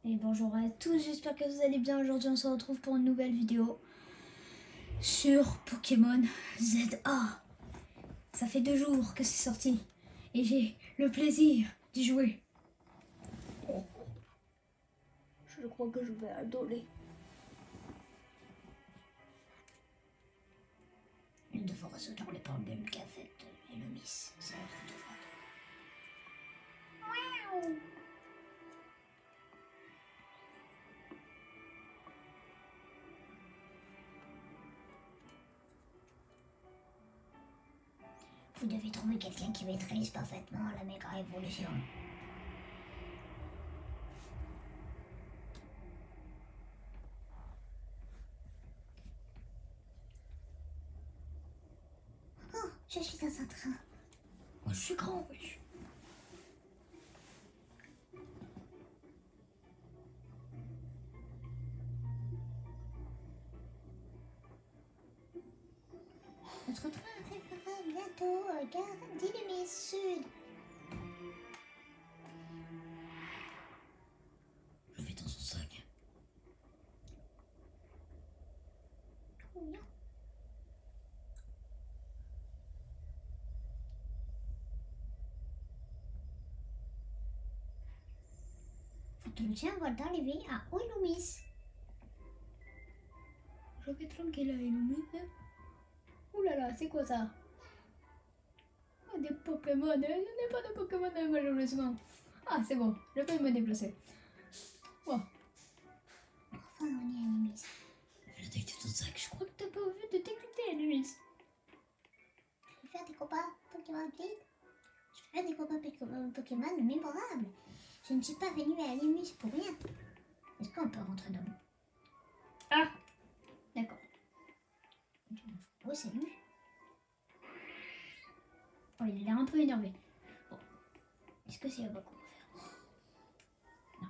Et bonjour à tous, j'espère que vous allez bien. Aujourd'hui on se retrouve pour une nouvelle vidéo sur Pokémon ZA. Ça fait 2 jours que c'est sorti et j'ai le plaisir d'y jouer. Je crois que je vais adorer. Nous devons résoudre les problèmes qu'a fait le Miss. C'est la de Miaou. Vous devez trouver quelqu'un qui maîtrise parfaitement la méga évolution. Oh, je suis dans un train. Moi, je suis grand, oui. Notre train arrivera bientôt à gare d'Illumis Sud. Je vais dans son sac. Oh non. Votre tien va d'arriver à Illumis. Je vais tranquille à Illumis. Ouh là là, c'est quoi ça? Oh, des Pokémon. Je n'ai pas de Pokémon malheureusement. Ah, c'est bon, je peux me déplacer. Oh. Enfin, on est à Illumis. Je vais détecter ton sac. Je crois que t'as pas envie de détecter à Illumis. Je vais faire des copains Pokémon vite. Je vais faire des copains Pokémon mémorables. Je ne suis pas venue à Illumis pour rien. Est-ce qu'on peut rentrer dans... Ah, d'accord. Oh, salut. Oh, il a l'air un peu énervé. Bon. Est-ce que c'est là-bas qu'on va faire? Non.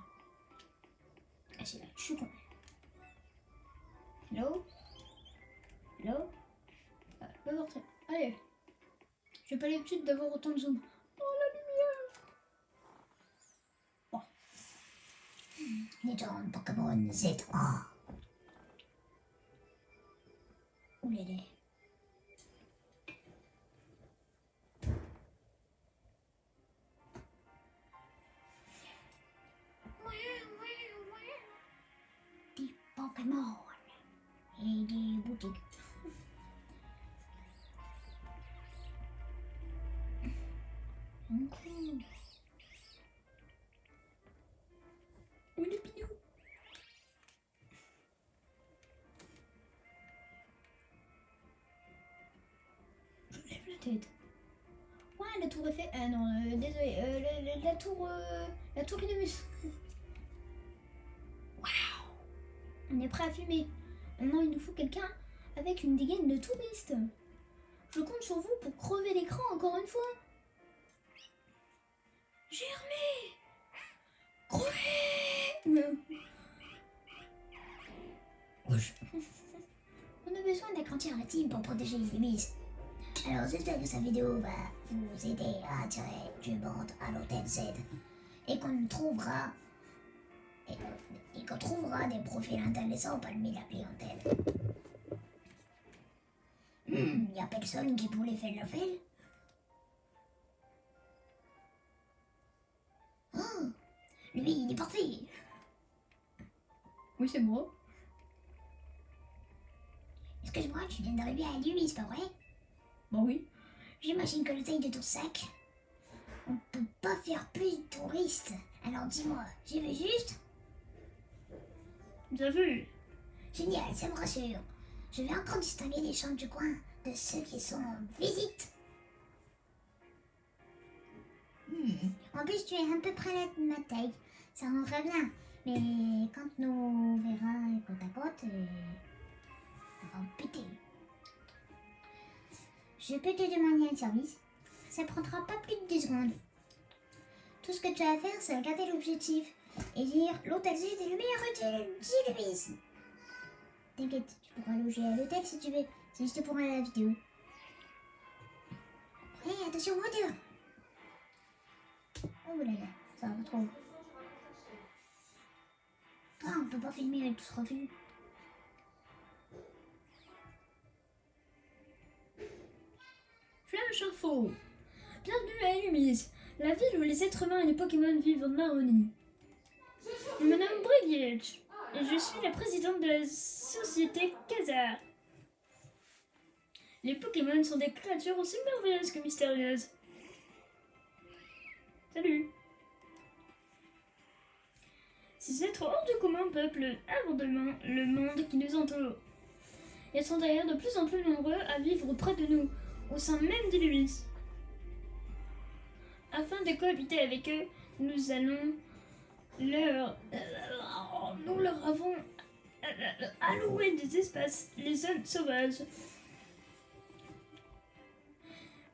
Ah, c'est là. Je suis con. Hello? Hello? Ah, je peux rentrer. Allez. J'ai pas l'habitude d'avoir autant de zoom. Oh, la lumière! Bon. Legend Pokémon ZA. Où l'elle est? Des Pokémon et des boutiques. Cool. Où est le pinou? Je lève la tête. Ouais, la tour Eiffel. Ah non, désolé. La tour Illumus. Waouh! On est prêt à filmer. Maintenant, il nous faut quelqu'un avec une dégaine de touriste. Je compte sur vous pour crever l'écran encore une fois. Germer! Crever! On a besoin d'agrandir la team pour protéger les limites. Alors j'espère que cette vidéo va vous aider à attirer du monde à l'hôtel Z et qu'on trouvera des profils intéressants parmi la clientèle. Y a personne qui pourrait faire l'affaire? Oh, lui il est parfait. Oui, c'est moi. Excuse-moi, tu viens d'arriver à Illumis, c'est pas vrai? Bah oui. J'imagine que le taille de ton sac, on peut pas faire plus de touristes. Alors dis-moi, j'y vais juste? Bien vu. Génial, ça me rassure. Je vais encore distinguer les chambres du coin de ceux qui sont en visite. En plus, tu es à peu près de ma taille. Ça rendrait bien. Mais quand nous verrons côte à côte, on va péter. Je peux te demander un service. Ça prendra pas plus de 10 secondes. Tout ce que tu as à faire, c'est regarder l'objectif et dire l'hôtel Z est le meilleur hôtel d'Illumis. T'inquiète, tu pourras loger à l'hôtel si tu veux. C'est juste pour la vidéo. Hé, attention, voiture! Oh là là, ça va trop. peut pas filmer avec tout ce refus. Flash info. Bienvenue à Illumise, la ville où les êtres humains et les Pokémon vivent en harmonie. Je me nomme Brigitch et je suis la présidente de la société Khazar. Les Pokémon sont des créatures aussi merveilleuses que mystérieuses. Salut. Ces êtres hors du commun peuplent abondamment le monde qui nous entoure. Ils sont d'ailleurs de plus en plus nombreux à vivre près de nous, au sein même d'Illumise. Afin de cohabiter avec eux, nous leur avons alloué des espaces, les zones sauvages.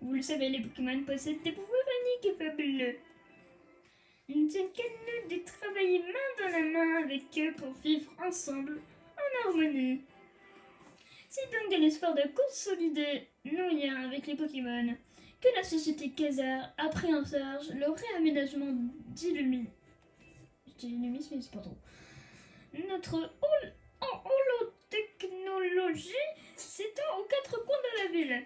Vous le savez, les Pokémon possèdent des pouvoirs uniques et fabuleux. Il ne tient qu'à nous de travailler main dans la main avec eux pour vivre ensemble en harmonie. C'est donc de l'espoir de consolider nos liens avec les Pokémon que la société Khazar a pris en charge le réaménagement d'Illumise. Je dis Illumise, mais c'est pas trop. Notre holotechnologie s'étend aux 4 coins de la ville.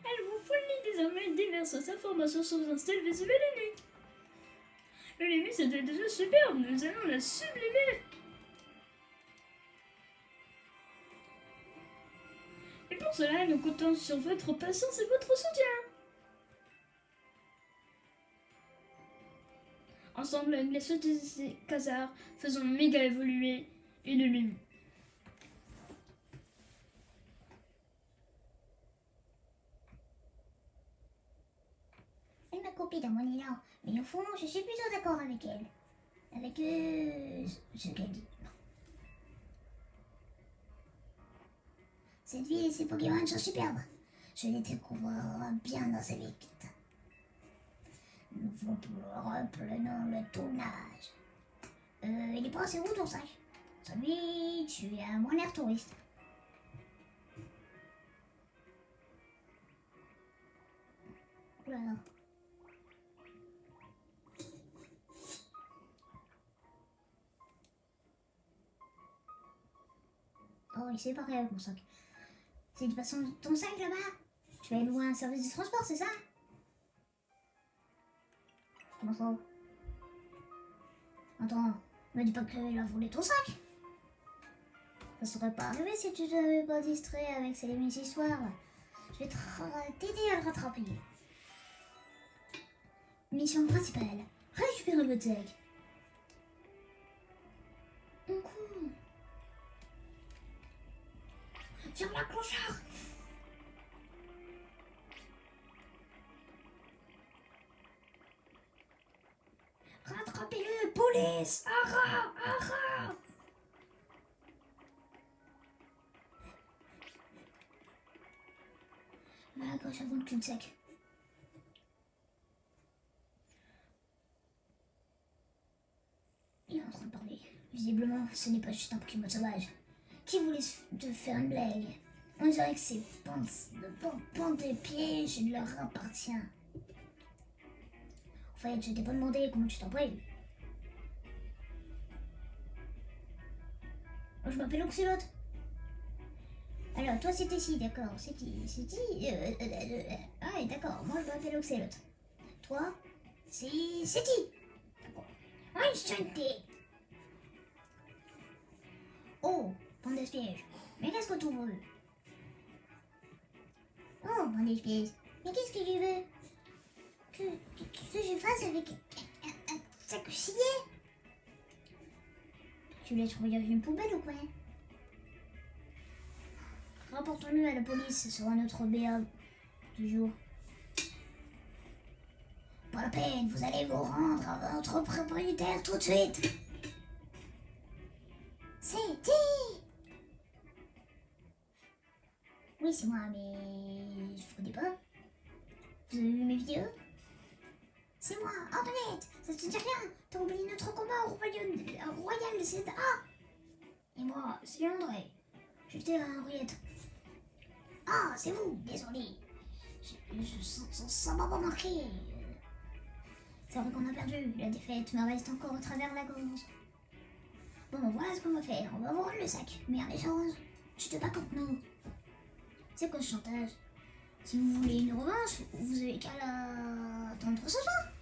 Elle vous fournit désormais diverses informations sur un style visuel unique. L'Illumise était déjà superbe, nous allons la sublimer. Et pour cela, nous comptons sur votre patience et votre soutien. Ensemble, avec les sociétés Khazar, faisons méga évoluer Illumise. Elle m'a copié dans mon élan, mais au fond, je suis plutôt d'accord avec elle. Avec ce qu'elle dit. Cette ville et ses Pokémon sont superbes. Je les découvrirai bien dans ce week. Nous reprenons le tournage. Il est passé où ton sac? Celui, tu as moins l'air touriste. Oh là là. Oh, il s'est barré avec mon sac. C'est de façon ton sac là-bas? Tu vas louer un service de transport, c'est ça? Comment ça? Attends, me dis pas qu'il a volé ton sac. Ça serait pas arrivé si tu t'avais pas distrait avec ces histoires. Je vais t'aider à le rattraper. Mission principale, récupérer votre sac. On court. Ferme la clochard. Rattrapez-le, police! Ara! Ara! À gauche avant le cul-de-sac. Il est en train de parler. Visiblement, ce n'est pas juste un Pokémon sauvage. Qui voulait te faire une blague? On dirait que ces pentes des pièges leur appartient. En fait, je t'ai pas demandé comment tu t'en pries. Moi, je m'appelle Oxylot. Alors, toi, c'était si, d'accord. Ah, d'accord, moi, je m'appelle Oxylot. Toi, c'est qui? D'accord. Enchanté. Oh, bande d'espièges. Mais qu'est-ce que tu veux? Oh, bande d'espièges. Mais qu'est-ce que tu veux? Que je fasse avec un sac scié? Tu laisses regarder une poubelle ou quoi? Rapportons-le à la police, ce sera notre BA du jour. Pas la peine, vous allez vous rendre à votre propriétaire tout de suite. C'est qui? Oui, c'est moi, mais je vous connais pas. Vous avez vu mes vidéos? C'est moi, Antoinette. Ça te dit rien? T'as oublié notre combat au royal, c'est A. Et moi, c'est André. J'étais à Henriette. Ah, c'est vous, désolé. Ça m'a pas marqué. C'est vrai qu'on a perdu. La défaite me reste encore au travers de la gorge. Bon, voilà ce qu'on va faire. On va vendre le sac. Mais en échange, tu te bats contre nous. C'est quoi ce chantage? Si vous voulez une revanche, vous avez qu'à l'attendre ce soir.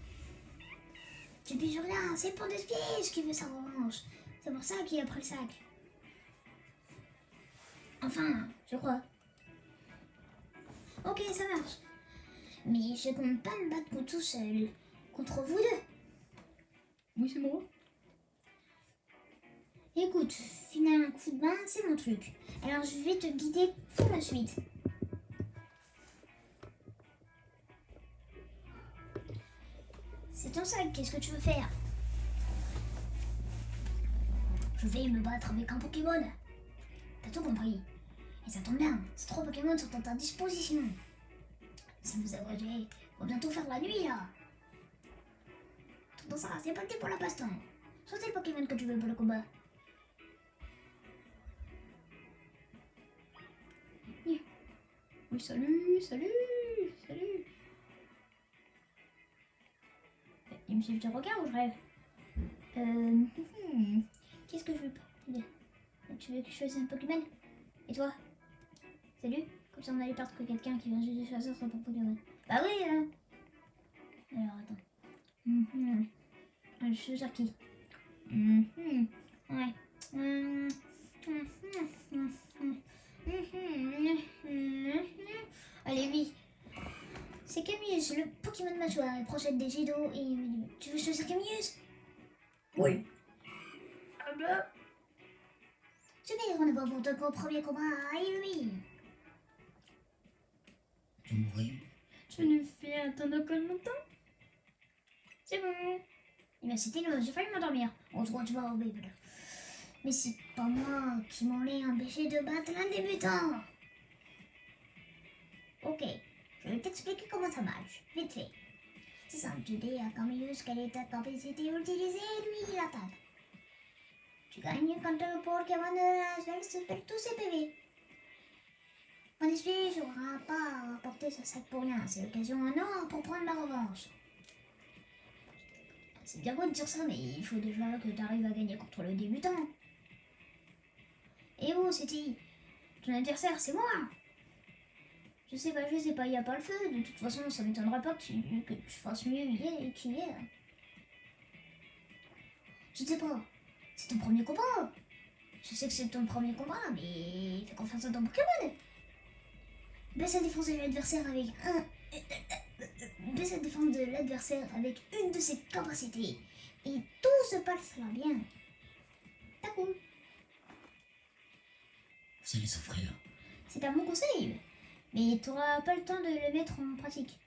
Tu piges rien, c'est pour des pièges qui veut sa revanche. C'est pour ça qu'il a pris le sac. Enfin, je crois. Ok, ça marche. Mais je compte pas me battre tout seul. Contre vous deux. Oui, c'est moi. Écoute, filer un coup de main, c'est mon truc. Alors je vais te guider pour la suite. C'est ton sac, qu'est-ce que tu veux faire? Je vais me battre avec un Pokémon. T'as tout compris. Et ça tombe bien, ces 3 Pokémon sont à ta disposition. Si vous abrégez, on va bientôt faire la nuit là. Tout ça, c'est parti pour la passe-temps. Choisis le Pokémon que tu veux pour le combat. Oui, salut, salut, salut. Il me suffit de regard ou je rêve? Qu'est-ce que je veux te dire? Tu veux que je choisisse un Pokémon? Et toi? Salut? Comme ça on allait perdre que quelqu'un qui vient juste de choisir son Pokémon. Bah oui, hein. Alors attends. Je choisis qui? Ouais. Allez, oui. C'est Camilleuse, le Pokémon mâchoire. Il projette des jets d'eau et tu veux choisir Camilleuse? Oui. Ah bah. Super, on a pour ton premier combat à Illumi. Tu mourrais. Tu nous fais attendre encore longtemps? C'est bon. Eh bien, c'était long, j'ai failli m'endormir. On se retrouve au bébé. Mais c'est pas moi qui m'en ai empêché de battre l'un débutant. Ok, je vais t'expliquer comment ça marche. Vite fait. C'est simple, tu dis à Camilleuse quelle est ta capacité utilisée et lui il attaque. Tu gagnes quand le Pokémon de la se perd tous ses PV. Mon esprit, je n'aurai pas à porter ce sac pour rien. C'est l'occasion en or pour prendre ma revanche. C'est bien beau de dire ça, mais il faut déjà que tu arrives à gagner contre le débutant. Et oh, c'était ton adversaire, c'est moi. Je sais pas, il n'y a pas le feu. De toute façon, ça m'étonnerait pas que tu fasses mieux qu'hier. Je sais pas, c'est ton premier combat. Je sais que c'est ton premier combat, mais fais confiance à ton Pokémon. Baisse la défense de l'adversaire avec baisse la défense de l'adversaire avec une de ses capacités. Et tout se passera bien. T'as cool. Vous allez souffrir. C'est un bon conseil, mais tu n'auras pas le temps de le mettre en pratique.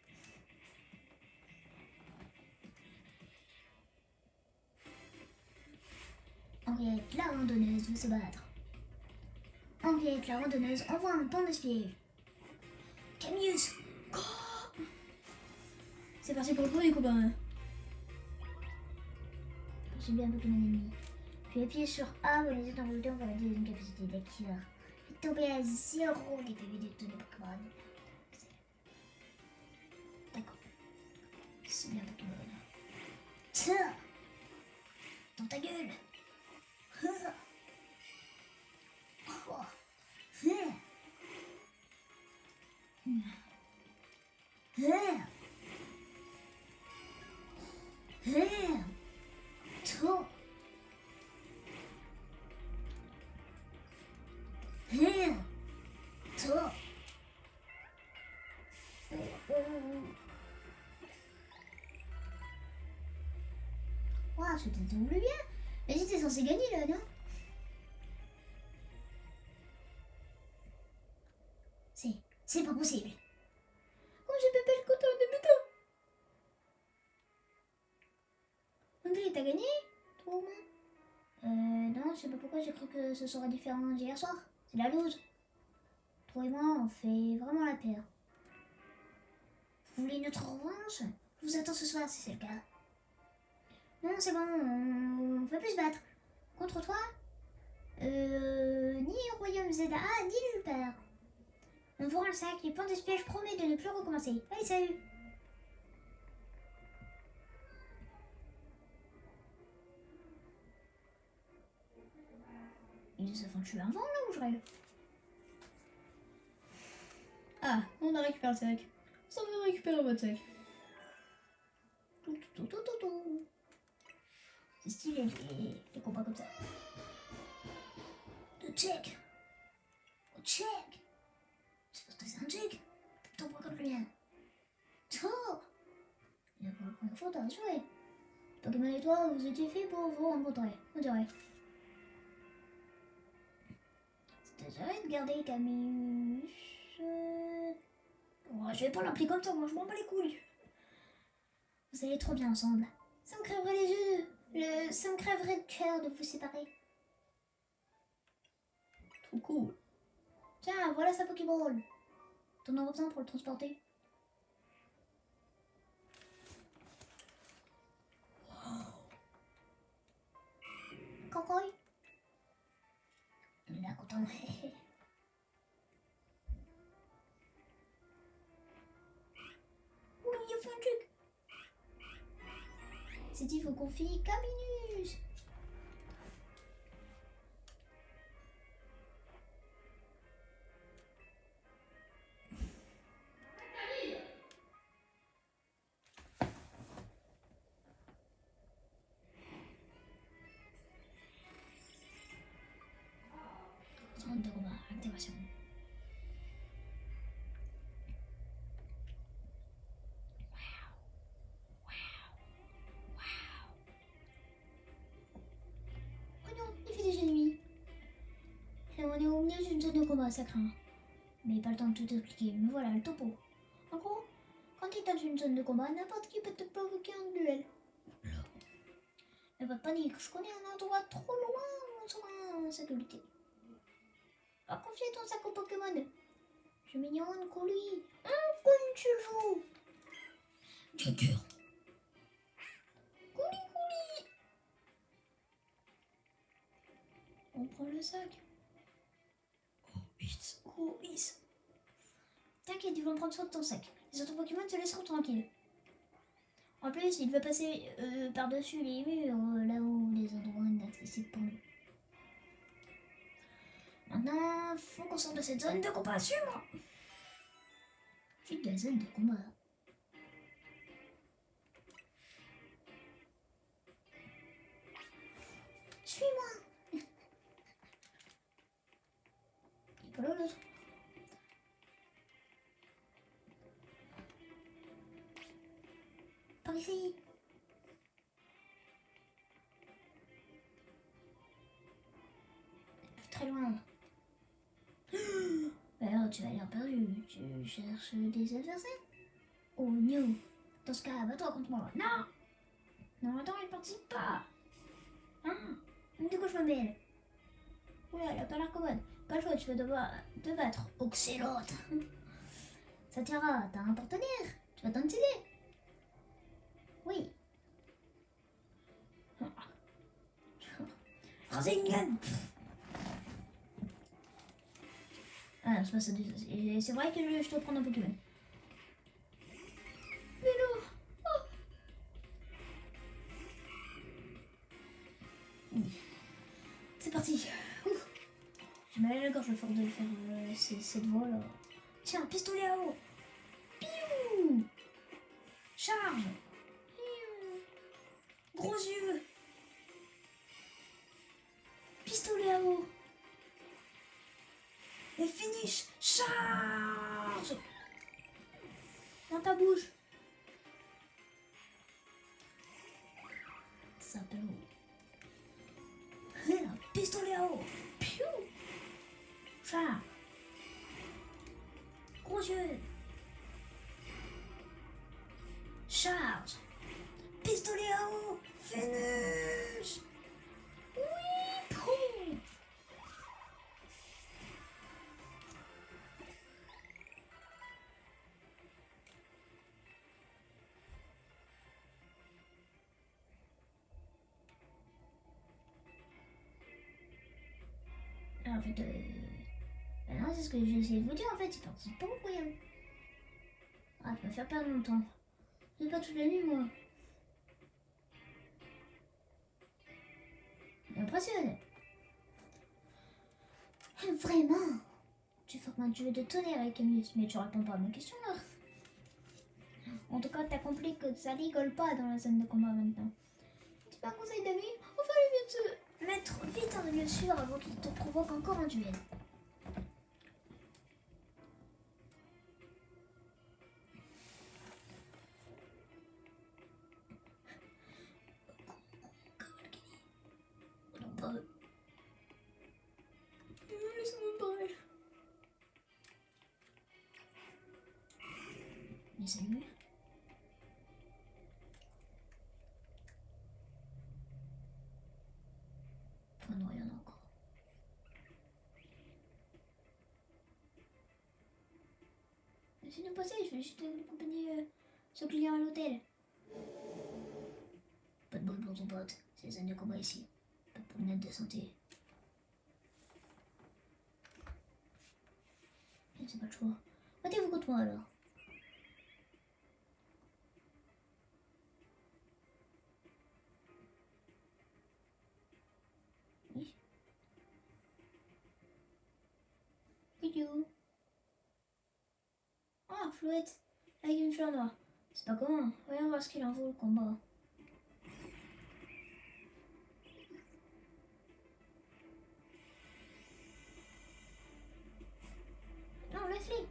Henriette, la randonneuse, veut se battre. Henriette, la randonneuse, envoie un pan de piège. Camilleuse, C'est parti pour le premier combat. j'ai bien Pokémon ennemi. Puis appuyez sur A pour les états enveloppés, on va réduire une capacité d'activeur. Faites tomber à 0 les PV de tous les Pokémon. D'accord. C'est bien Pokémon. Tiens, dans ta gueule. Oh. Toi. Toi. Waouh, ça te déroule bien. Mais j'étais censé gagner là, non? C'est pas possible. Oh, j'ai pépé le compteur débutant. André, t'as gagné? Toi au moins? Non, je sais pas pourquoi j'ai cru que ce serait différent d'hier soir. C'est la loose. Toi et moi, on fait vraiment la paire. Vous voulez notre revanche? Je vous attends ce soir si c'est le cas. Non, c'est bon, on peut plus se battre. Contre toi? Ni au royaume Zeda, ni nulle part. On vous rend le sac, les plans d'espionnage, je promets de ne plus recommencer. Allez, salut! Ils se font tuer un vent là où je rêve. Ah, on a récupéré le sac. Ça veut récupérer votre sac. Tout, tout, tout, tout, tout. C'est stylé les combats comme ça. Le check. Oh, check. C'est parce que c'est un check. Ton point comme le mien. Oh. La première fois, t'as assuré. Pokémon et toi, vous étiez fait pour vous rencontrer, on dirait. C'était jamais de garder Camus. Oh, je vais pas l'appeler comme ça, moi je m'en bats les couilles. Vous allez trop bien ensemble. Ça me crèverait les yeux. Ça me crèverait le cœur de vous séparer. Trop cool. Tiens, voilà sa Pokéball. T'en auras besoin pour le transporter. Cancoy. Il est content. Oui, il a fait un truc. C'est dit, vous confie Caminus. Zone de combat, intégration. Oh non, il fait déjà nuit. Et on est au milieu d'une zone de combat, ça craint. Mais pas le temps de tout expliquer, me voilà le topo. En gros, quand tu es dans une zone de combat, n'importe qui peut te provoquer un duel. Là. Mais pas de panique, je connais un endroit trop loin où on sera en sécurité. Va confier ton sac au Pokémon. Je mignonne qu'on lui. Comme tu le veux. Tracker. On prend le sac. Oh, vite. Oh, yes. T'inquiète, ils vont prendre soin de ton sac. Les autres Pokémon te laisseront tranquille. En plus, il va passer par-dessus les murs, là où les endroits inaccessibles pour nous. Maintenant, faut qu'on sorte de cette zone de combat, suis-moi. Fuite de la zone de combat. Suis-moi. Il est pas là l'autre. Par ici. Très loin. Alors, tu as l'air perdu. Tu cherches des adversaires? Oh no. Dans ce cas, bats-toi contre moi. Non. Non, attends, il participe pas. Hein? De quoi je me mêle? Oula, elle a pas l'air commode. Pas le choix, tu vas devoir te battre. Oxelot. Ça t'ira, t'as un partenaire. Tu vas t'en tirer. Oui. Rasengan. Ah, c'est pas ça. C'est vrai que je dois prendre un Pokémon. Vélo. Oh. C'est parti. Ouf. J'ai mal à la gorge à force de faire cette voix là. Tiens, pistolet à eau. Piou. Charge. Piou. Gros yeux. Pistolet à eau. Et finish. Charge. Dans ta bouche. Ça s'appelle eau. Un pistolet à eau. Piou. Charge. Gros yeux. Charge. Pistolet à eau. Finish. Oui, pou. En fait, non, c'est ce que j'ai essayé de vous dire en fait, il participe pas au royaume. Ah, tu vas faire perdre mon temps. Je pas toute la nuit, moi. M'impressionne. Vraiment? Tu formes un duo de tonnerre avec Camillus, mais tu réponds pas à ma question là. En tout cas, t'as compris que ça rigole pas dans la zone de combat maintenant. Tu pas un conseil d'amis? On va aller vite se mettre vite en milieu sûr avant qu'il te provoque encore un duel. Non, pas eux. Laisse-moi parler. Mais salut. Enfin non, il y en a encore. Merci de passer, je vais juste accompagner ce client à l'hôtel. Pas de bol pour ton pote, c'est les zones de combat ici. Pas de promenade de santé. C'est pas le choix. Mettez-vous contre moi alors. Oui. Coucou. Ah, Flouette, avec une fleur noire. C'est pas commun. Voyons voir ce qu'il en vaut le combat. Non, laisse-les.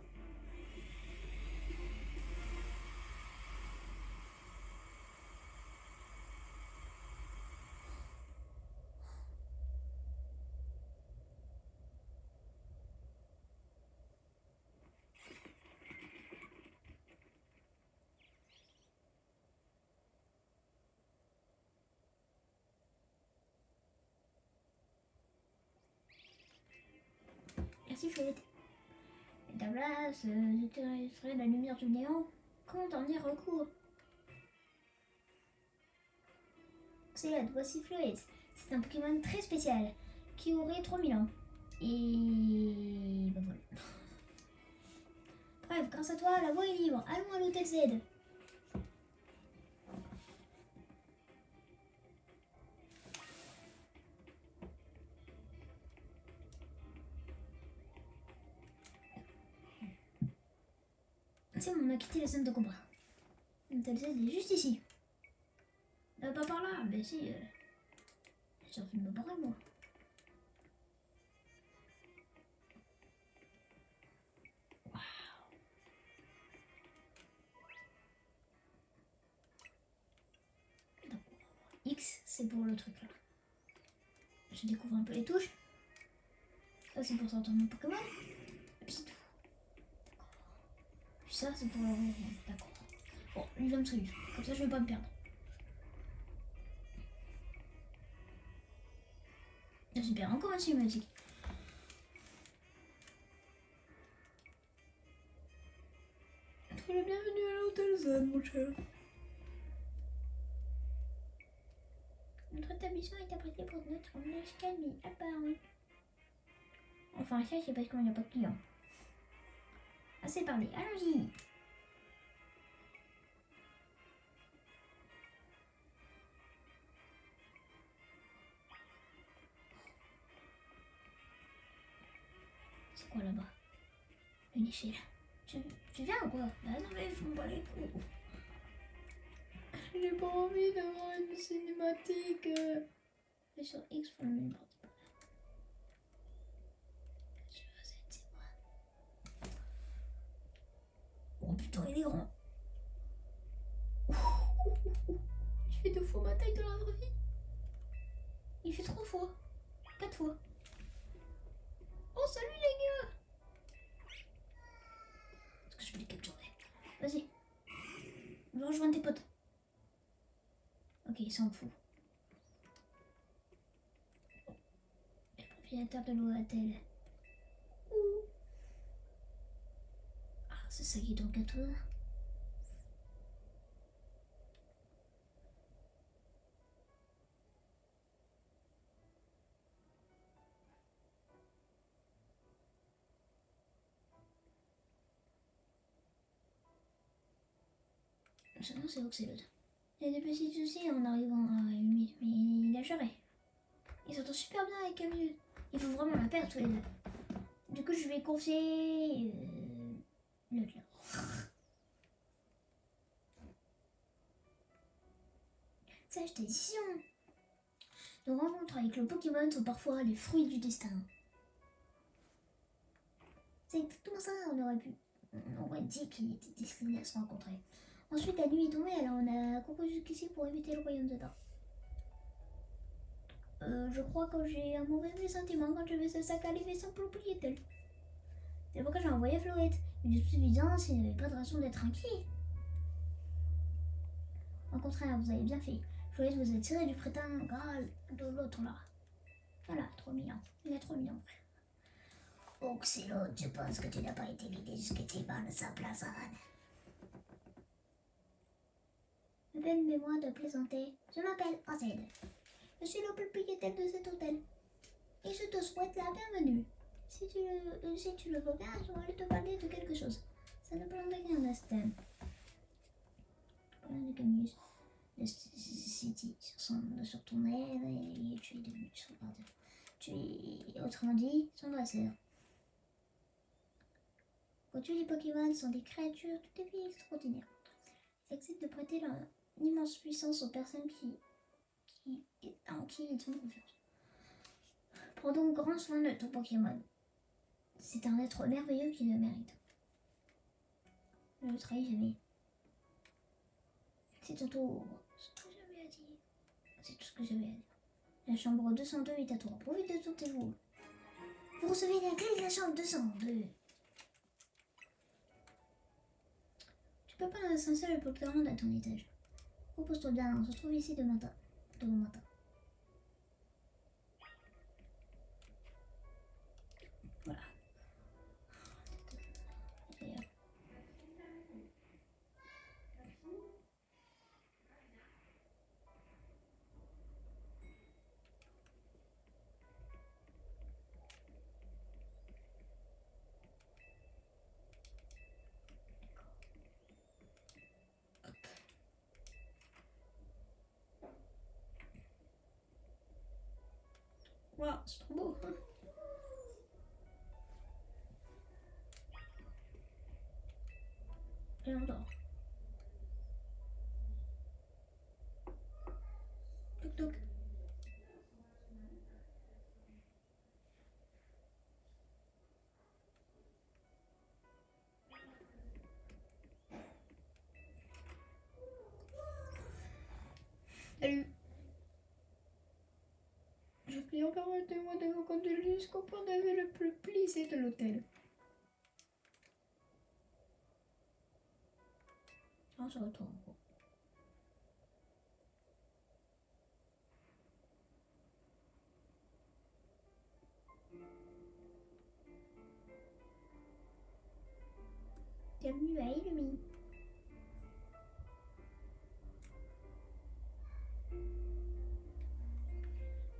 Merci Flouette. Et ta place, j'utiliserai la lumière du néant. Comment dernier recours. Excellent, voici Flouette. C'est un Pokémon très spécial qui aurait 3000 ans. Et ben voilà. Bref, grâce à toi, la voie est libre. Allons à l'hôtel Z. C'est bon, on a quitté la zone de combat. L'hôtel Z est juste ici. Pas par là, mais si. J'ai envie de me barrer, moi. X, c'est pour le truc là. Je découvre un peu les touches. Ça, c'est pour sortir mon Pokémon. Et puis c'est tout. D'accord. Puis ça, c'est pour le. D'accord. Bon, lui va me suivre. Comme ça, je vais pas me perdre. Ah, super, encore une cinématique. Sois le bienvenu à l'hôtel Z, mon cher. Notre établissement est apprêté pour notre accalmie. Ah bah oui. Enfin, ça, c'est parce qu'on n'a pas de clients. Assez parlé, allons-y. C'est quoi là-bas? Une échelle. Tu viens ou quoi? Bah non mais ils font pas les coups. J'ai pas envie d'avoir une cinématique. Et sur X pour le même parti. C'est moi. Oh putain, il est grand. Je fais 2 fois ma taille dans la vraie vie. Il fait 3 fois. 4 fois. Oh, salut les gars. Est-ce que je peux les capturer? Vas-y. Va rejoindre tes potes. Ok, il s'en fout. Le propriétaire de l'hôtel. Ah, c'est ça qui est donc à toi. Son nom c'est Oxelot. Il y a des petits soucis en arrivant à Umi, mais il a géré. Il s'entend super bien avec Camille. Il faut vraiment la perdre tous les deux. Du coup, je vais confier le clan. Sage décision. Nos rencontres avec le Pokémon sont parfois les fruits du destin. C'est exactement ça, on aurait dit qu'il était destiné à se rencontrer. Ensuite, la nuit est tombée, alors on a couru jusqu'ici pour éviter le royaume de Dor. Je crois que j'ai un mauvais pressentiment quand je vais ce sac arriver sans propriétaire. C'est pourquoi j'ai envoyé Floette. Mais de toute évidence, il n'avait pas de raison d'être inquiet. Au contraire, vous avez bien fait. Floette vous a tiré du prétin Graal de l'autre là. Voilà, trop mignon. Il est trop mignon. Oxylot, je pense que tu n'as pas été l'idée jusqu'à de sa place. Permets-moi de plaisanter. Je m'appelle Ozed. Je suis le propriétaire de cet hôtel. Et je te souhaite la bienvenue. Si tu le veux bien, je voudrais te parler de quelque chose. Ça ne prendrait qu'un instant. Plein de camus. Le City sur ton air et tu es devenu sauveur. Tu es, autrement dit, son dresseur. Vois-tu, les Pokémon sont des créatures tout à fait extraordinaires. Ils acceptent de prêter leur immense puissance aux personnes en qui ils ont confiance. Prends donc grand soin de ton Pokémon. C'est un être merveilleux qui le mérite. Ne le trahis jamais. C'est ton tour. C'est tout ce que j'avais à dire. C'est tout ce que j'avais à dire. La chambre 202 est à toi. Profite de ton téléphone. Vous recevez la clé de la chambre 202. Tu peux prendre l'ascenseur et pour te rendre à ton étage. Repose-toi bien, on se trouve ici demain matin. Voilà. Waouh, c'est trop beau. Et on dort. Toc toc. Salut. Je prie encore permettez-moi de vous conduire jusqu'au point de vue le plus plissé de l'hôtel. On se retourne. Bienvenue à Illumi.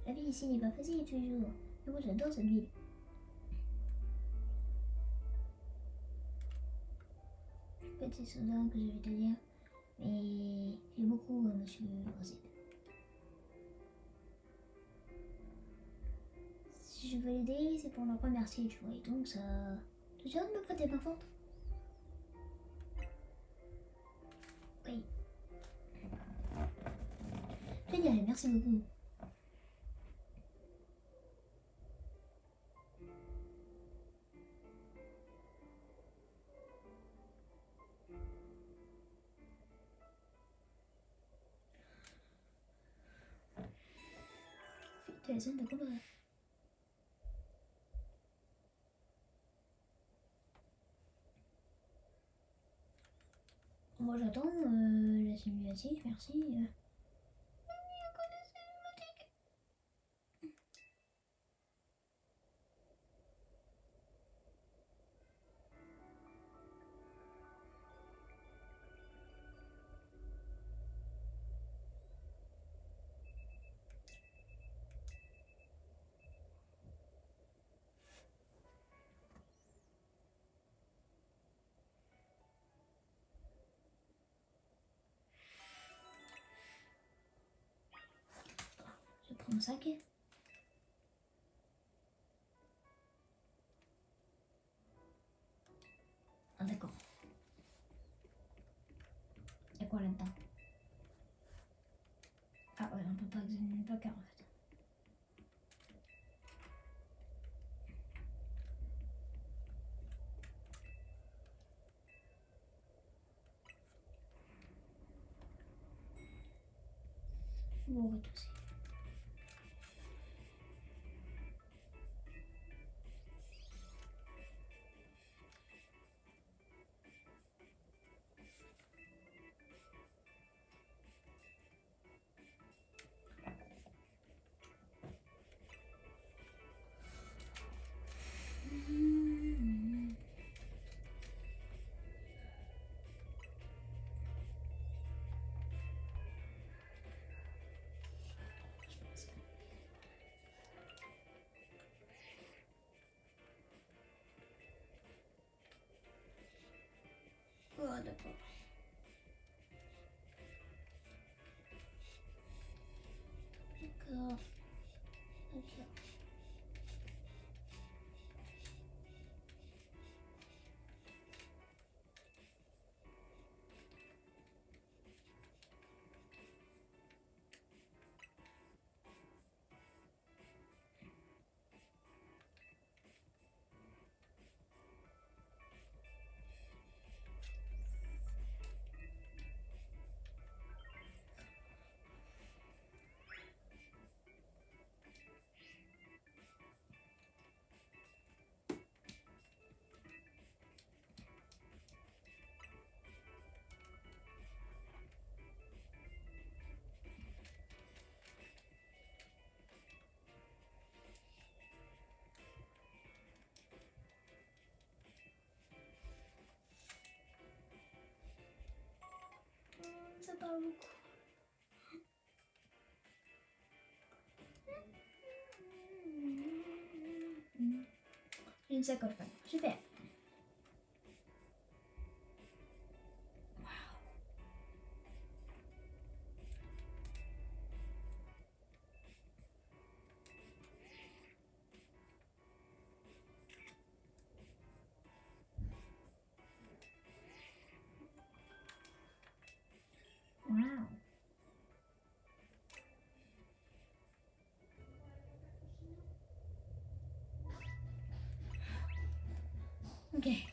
La vie ici n'est pas facile tous les jours. Mais moi j'adore cette ville. Petit soudain que je vais te dire. Mais j'ai beaucoup monsieur Rosé. Si je veux l'aider, c'est pour le remercier, tu vois. Et donc ça... Tu es sûr de me prêter main forte? Oui. Génial, merci beaucoup. De la zone de combat. Moi j'attends la cinématique, merci. Je prends mon sac. au rez-de-chaussée. Oh, d'accord. D'accord. Ok. Ça parle beaucoup. Une sacoche maintenant. Super. Wow. Ok.